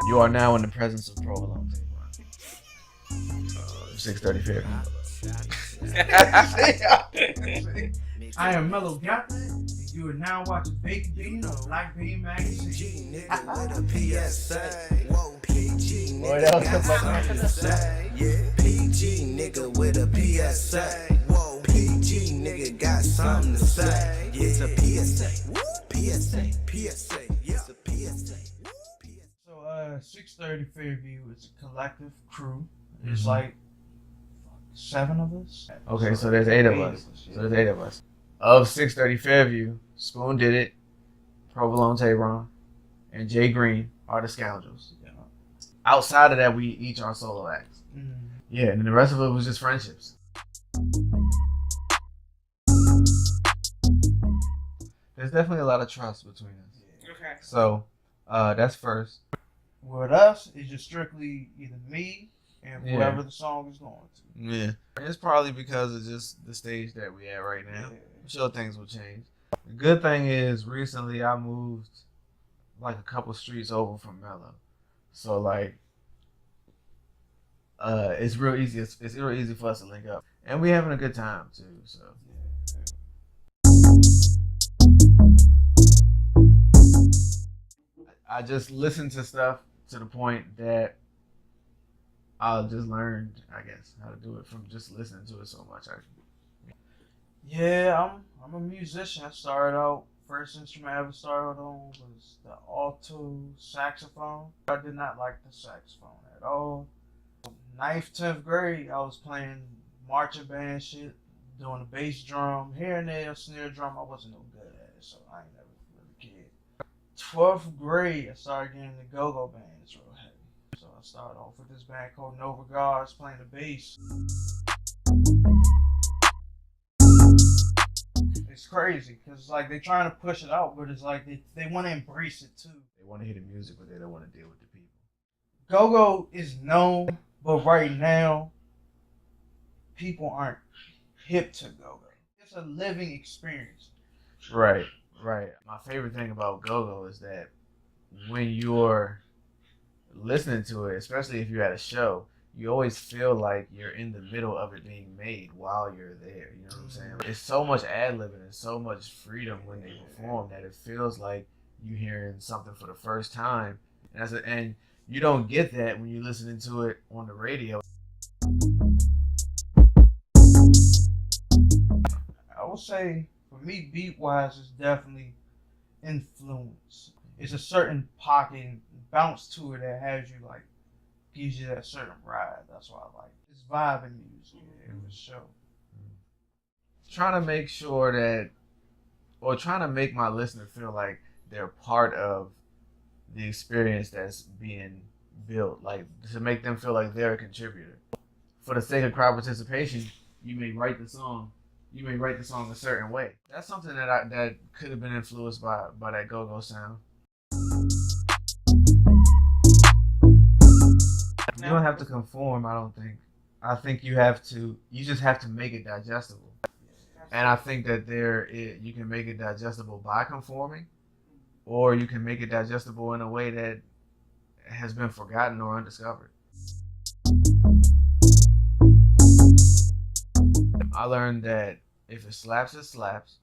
You are now in the presence of Provolone Taybron. 6:30 Fairview. I am Mellogotthat, and you are now watching Baked Bean on Black Bean Magazine. Boy, that was PG nigga with a PSA. Whoa, PG nigga got something to say. It's a PSA. PSA. PSA. It's a PSA. So, 6:30 Fairview is a collective crew. It's like 7 of us. Okay, so there's 8 of us. So there's 8 of us. Of 6:30 Fairview, Spoon Did It, Provolone Taybron, and Jay Green are the scoundrels. Yeah. Outside of that, we each are solo acts. Mm. Yeah, and then the rest of it was just friendships. There's definitely a lot of trust between us. Okay. So, that's first. With us, it's just strictly either me and whoever the song is going to. Yeah. It's probably because of just the stage that we at right now. Yeah. I'm sure things will change. The good thing is, recently I moved like a couple streets over from Mello. So, like, it's real easy. It's real easy for us to link up. And we having a good time, too, so. I just listened to stuff to the point that I just learned, I guess, how to do it from just listening to it so much. Yeah, I'm a musician. I started out, first instrument I ever started on was the alto saxophone. I did not like the saxophone at all. 9th, 10th grade, I was playing marching band shit, doing the bass drum, here and there, snare drum. I wasn't no good at it, so I ain't never really cared. 12th grade, I started getting the go-go bands real heavy. So I started off with this band called Nova Guards playing the bass. It's crazy because like they're trying to push it out, but it's like they want to embrace it too. They want to hear the music, but they don't want to deal with the people. Go-go is known, but right now, people aren't hip to go-go. It's a living experience. Right. My favorite thing about go-go is that when you're listening to it, especially if you're at a show, you always feel like you're in the middle of it being made while you're there. You know what I'm saying? It's so much ad-libbing and so much freedom when they perform that it feels like you're hearing something for the first time. And you don't get that when you're listening to it on the radio. I would say, for me, beat-wise, it's definitely influence. It's a certain pocket and bounce to it that has you, like, gives you that certain ride. That's why I like it. It's vibing music, for sure. Trying to make sure that, or trying to make my listener feel like they're part of the experience that's being built, like to make them feel like they're a contributor. For the sake of crowd participation, you may write the song a certain way. That's something that could have been influenced by that go-go sound. You don't have to conform, I don't think. I think you just have to make it digestible. And I think that you can make it digestible by conforming, or you can make it digestible in a way that has been forgotten or undiscovered. I learned that if it slaps, it slaps.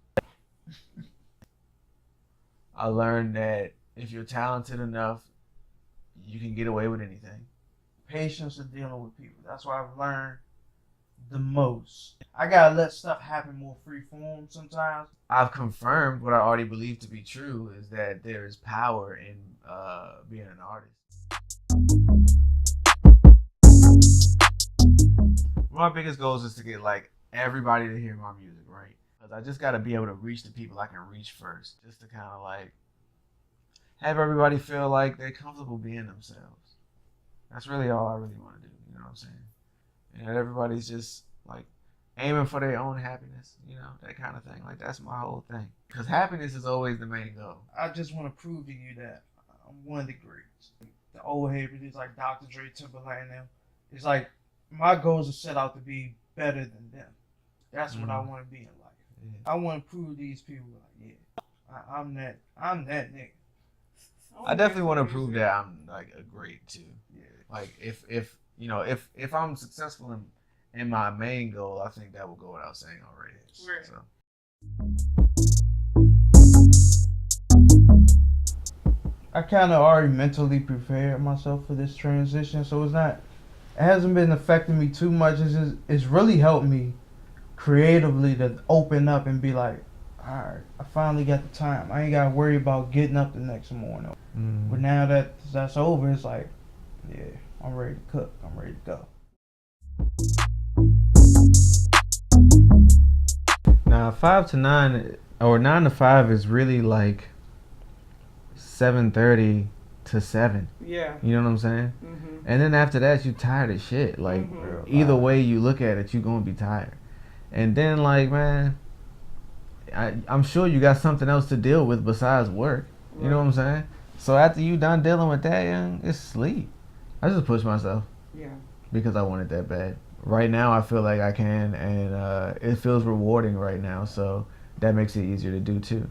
I learned that if you're talented enough, you can get away with anything. Patience in dealing with people. That's what I've learned the most. I gotta let stuff happen more free form sometimes. I've confirmed what I already believe to be true, is that there is power in being an artist. One of my biggest goals is to get like everybody to hear my music, right? Because I just got to be able to reach the people I can reach first, just to kind of like have everybody feel like they're comfortable being themselves. That's really all I really want to do, you know what I'm saying? And that everybody's just like aiming for their own happiness, you know, that kind of thing. Like that's my whole thing. Because happiness is always the main goal. I just want to prove to you that I'm one of the greats. The old heads like Dr. Dre, Timberland, and them. It's like my goals are set out to be better than them. That's what I want to be in life. Yeah. I want to prove these people like, yeah, I'm that nigga. I definitely want to prove that I'm like a great too. Yeah. Like if you know if I'm successful in my main goal, I think that will go without saying already. Right. So. I kind of already mentally prepared myself for this transition, so it hasn't been affecting me too much. It's really helped me creatively to open up and be like, all right, I finally got the time. I ain't got to worry about getting up the next morning. But now that that's over, it's like, yeah, I'm ready to cook. I'm ready to go. Now 5 to 9 or 9 to 5 is really like 7:30 to 7. Yeah. You know what I'm saying? Mm-hmm. And then after that, you tired of shit. Like either way you look at it, you gonna be tired. And then like man, I'm sure you got something else to deal with besides work. You know what I'm saying? So after you done dealing with that, young, it's sleep. I just push myself. Yeah. Because I want it that bad. Right now, I feel like I can, and it feels rewarding right now. So that makes it easier to do too.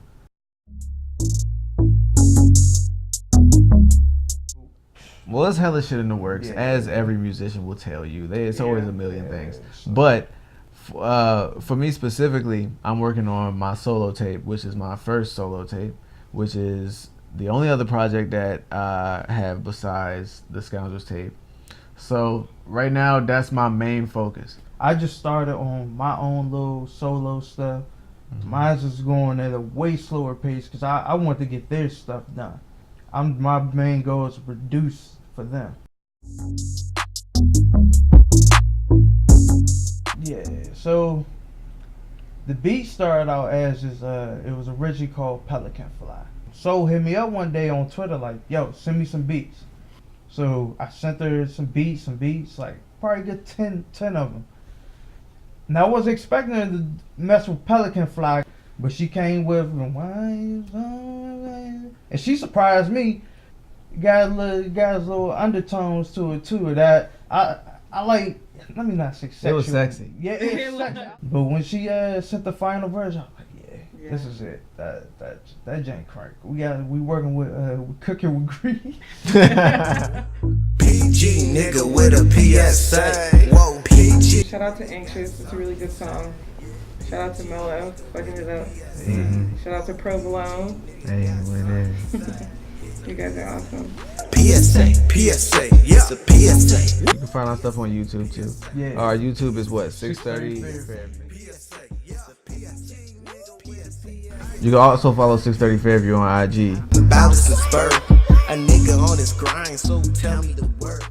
Well, there's hella shit in the works, as every musician will tell you. It's always a million things. But for me specifically, I'm working on my solo tape, which is my first solo tape, which is the only other project that I have besides the Scoundrels tape. So right now, that's my main focus. I just started on my own little solo stuff. Mine's just going at a way slower pace because I want to get their stuff done. My main goal is to produce for them. Yeah, so the beat started out as it was originally called Pelican Fly. So hit me up one day on Twitter like, yo, send me some beats. So I sent her some beats, like probably get 10 of them. And I wasn't expecting her to mess with Pelican Fly, but she came with and she surprised me. Got little undertones to it too. That I like. Let me not say sexual. It was sexy. Yeah, it's sexy. But when she sent the final version, I was like, yeah, this is it. That jank crank. We working with cooking with grease. PG nigga with a PSA. Whoa, PG. Shout out to Anxious. It's a really good song. Shout out to Mello. Fucking it up. Shout out to Provolone. Hey, whatever. You guys are awesome. PSA, yeah. It's a PSA. You can find our stuff on YouTube too. Yeah. Our YouTube is what, 630? You can also follow 630 Fairview on IG. About a spur, a nigga on his grind, so tell me the word.